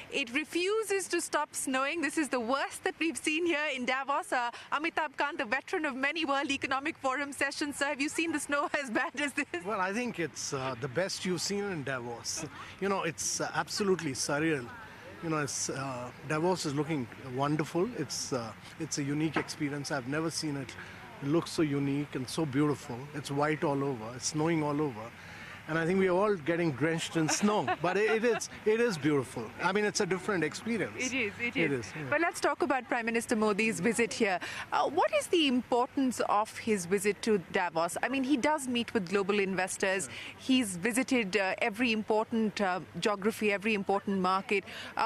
It refuses to stop snowing. This is the worst that we've seen here in Davos. Amitabh Kant, a veteran of many World Economic Forum sessions. So have you seen the snow as bad as this? Well, I think it's the best you've seen in Davos. You know, it's absolutely surreal. You know, Davos is looking wonderful. It's a unique experience. I've never seen it. It looks so unique and so beautiful. It's white all over. It's snowing all over. And I think we are all getting drenched in snow, but it is beautiful. I mean, it's a different experience. It is. Yeah. But let's talk about Prime Minister Modi's visit here. What is the importance of his visit to Davos? I mean, he does meet with global investors. He's visited every important geography, every important market.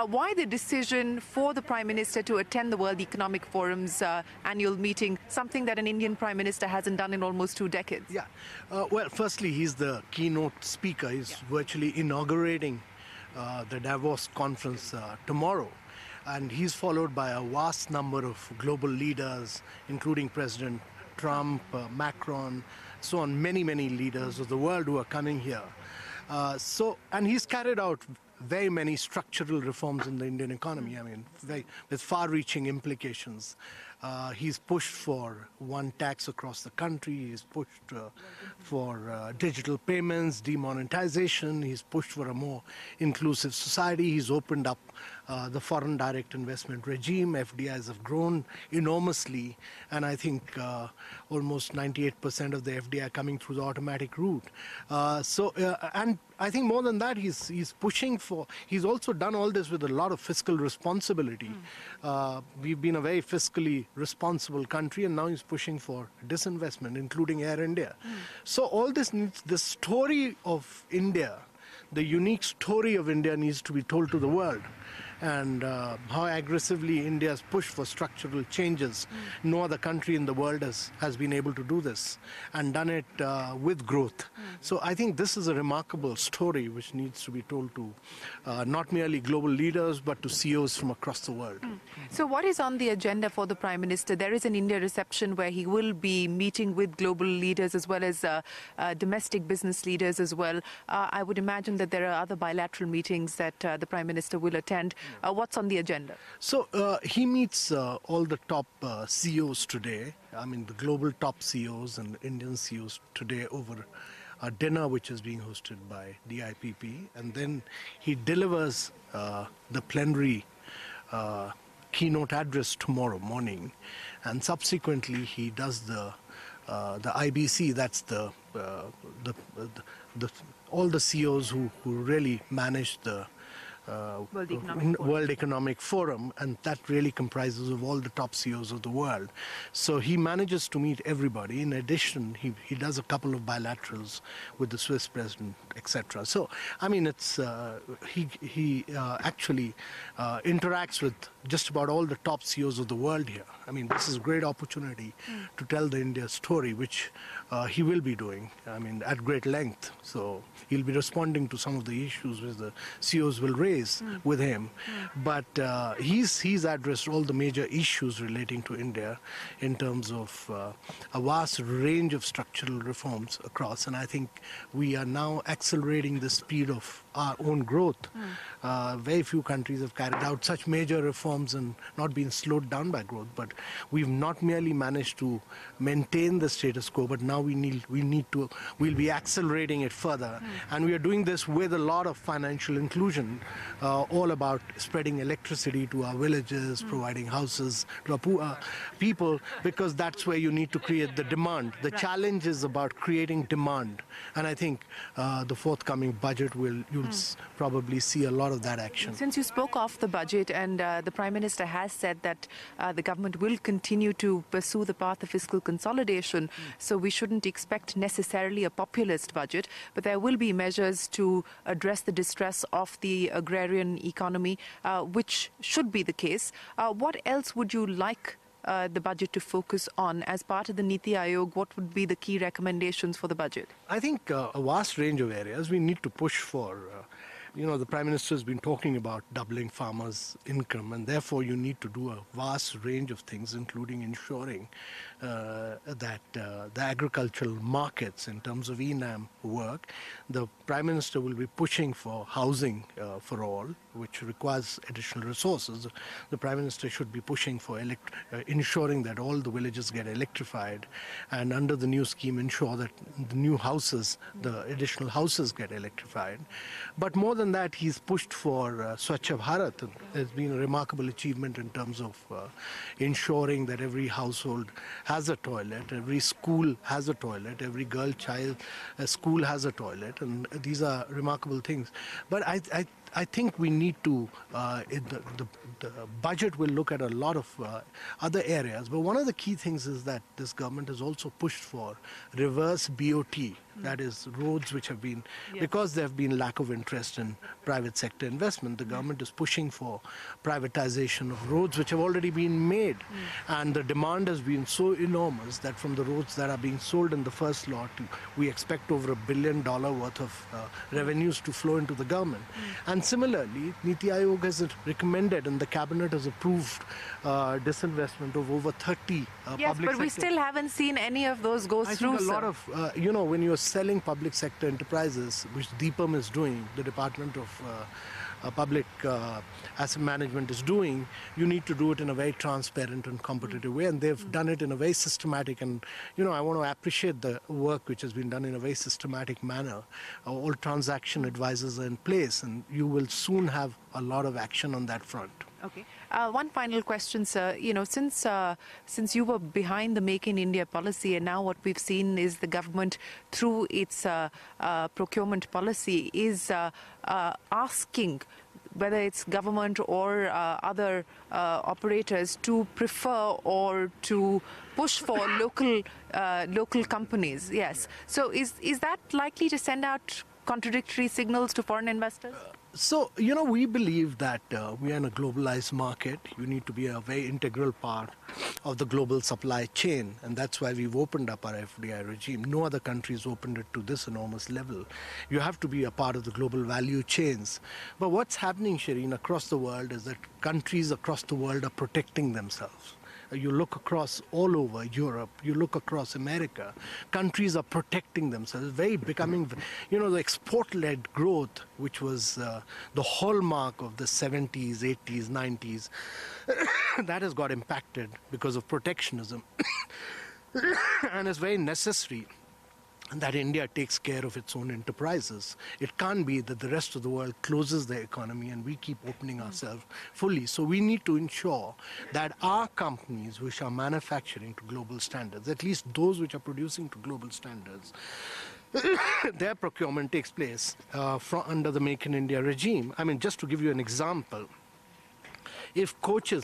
Why the decision for the Prime Minister to attend the World Economic Forum's annual meeting, something that an Indian Prime Minister hasn't done in almost 2 decades? Yeah. Well, firstly, he's the keynote speaker. Is virtually inaugurating the Davos conference tomorrow, and he's followed by a vast number of global leaders, including President Trump, Macron, so on, many leaders of the world who are coming here. And he's carried out very many structural reforms in the Indian economy. I mean, with far-reaching implications. He's pushed for one tax across the country. He's pushed for digital payments, demonetization. He's pushed for a more inclusive society. He's opened up the foreign direct investment regime. FDIs have grown enormously, and I think almost 98% of the FDI coming through the automatic route. And I think more than that, he's pushing for. He's also done all this with a lot of fiscal responsibility. We've been a very fiscally responsible country, and now he's pushing for disinvestment, including Air India. So all this needs, the story of India, the unique story of India needs to be told to the world. And how aggressively India has pushed for structural changes. No other country in the world has been able to do this and done it with growth. So I think this is a remarkable story which needs to be told to not merely global leaders but to CEOs from across the world. So what is on the agenda for the Prime Minister? There is an India reception where he will be meeting with global leaders as well as domestic business leaders as well. I would imagine that there are other bilateral meetings that the Prime Minister will attend. What's on the agenda? So he meets all the top CEOs today. I mean, the global top CEOs and Indian CEOs today over a dinner which is being hosted by the IPP. And then he delivers the plenary keynote address tomorrow morning. And subsequently, he does the IBC. That's all the CEOs who really manage the World Economic Forum, and that really comprises of all the top CEOs of the world. So he manages to meet everybody. In addition, he does a couple of bilaterals with the Swiss president, etc. So, I mean, it's he actually interacts with just about all the top CEOs of the world here. I mean, this is a great opportunity to tell the India story, which he will be doing, I mean, at great length. So he'll be responding to some of the issues which the CEOs will raise with him. But he's addressed all the major issues relating to India in terms of a vast range of structural reforms across. And I think we are now accelerating the speed of our own growth. Very few countries have carried out such major reforms and not been slowed down by growth. But we've not merely managed to maintain the status quo, but now we'll be accelerating it further. And we are doing this with a lot of financial inclusion, all about spreading electricity to our villages, providing houses to our poor people, because that's where you need to create the demand. The challenge is about creating demand. And I think the forthcoming budget you'll probably see a lot of that action. Since you spoke of the budget, and the Prime Minister has said that the government will continue to pursue the path of fiscal consolidation, so we shouldn't expect necessarily a populist budget, but there will be measures to address the distress of the agrarian economy, which should be the case. What else would you like the budget to focus on? As part of the NITI Aayog, what would be the key recommendations for the budget? I think a vast range of areas. We need to push for the Prime Minister has been talking about doubling farmers' income, and therefore you need to do a vast range of things, including ensuring that the agricultural markets, in terms of ENAM, work. The Prime Minister will be pushing for housing for all, which requires additional resources. The Prime Minister should be pushing for ensuring that all the villages get electrified, and under the new scheme ensure that the new houses, the additional houses get electrified. But more than that, he's pushed for Swachh Bharat. There's been a remarkable achievement in terms of ensuring that every household has a toilet, every school has a toilet, every child school has a toilet, and these are remarkable things. But I think we need to, the budget will look at a lot of other areas, but one of the key things is that this government has also pushed for reverse BOT, that is roads which have been, because there have been lack of interest in private sector investment, the government is pushing for privatization of roads which have already been made. And the demand has been so enormous that from the roads that are being sold in the first lot, we expect over $1 billion worth of revenues to flow into the government. And similarly, NITI Aayog has recommended and the cabinet has approved disinvestment of over 30 yes, but we still haven't seen any of those go through. I think a lot of, when you're selling public sector enterprises, which DPAM is doing, the Department of Public Asset Management is doing, you need to do it in a very transparent and competitive way, and they've done it in a very systematic, and I want to appreciate the work which has been done in a very systematic manner. All transaction advisors are in place, and you will soon have a lot of action on that front. Okay. One final question, sir. Since you were behind the Make in India policy, and now what we've seen is the government, through its procurement policy, is asking whether it's government or other operators to prefer or to push for local companies. Yes. So is that likely to send out contradictory signals to foreign investors? So, we believe that we are in a globalized market. You need to be a very integral part of the global supply chain, and that's why we've opened up our FDI regime. No other country's opened it to this enormous level. You have to be a part of the global value chains. But what's happening, Shereen, across the world is that countries across the world are protecting themselves. You look across all over Europe, you look across America, countries are protecting themselves, becoming, the export-led growth, which was the hallmark of the 70s, 80s, 90s, that has got impacted because of protectionism. And it's very necessary that India takes care of its own enterprises. It can't be that the rest of the world closes their economy and we keep opening ourselves fully. So we need to ensure that our companies which are manufacturing to global standards, at least those which are producing to global standards, their procurement takes place under the Make in India regime. I mean, just to give you an example, if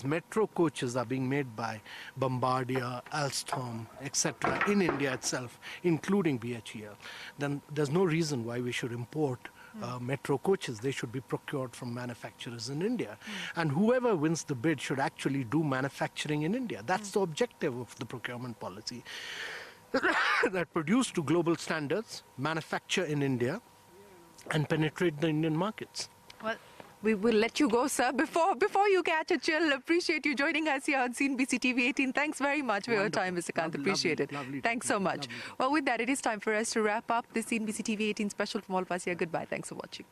metro coaches are being made by Bombardier, Alstom, etc. in India itself, including BHEL, then there's no reason why we should import metro coaches. They should be procured from manufacturers in India. And whoever wins the bid should actually do manufacturing in India. That's the objective of the procurement policy. That produce to global standards, manufacture in India, and penetrate the Indian markets. Well, we will let you go, sir. Before you catch a chill, appreciate you joining us here on CNBC TV 18. Thanks very much for your time, Mr. Kant. Appreciate it. Thanks so much. Well, with that, it is time for us to wrap up this CNBC TV 18 special from all of us here. Goodbye. Thanks for watching.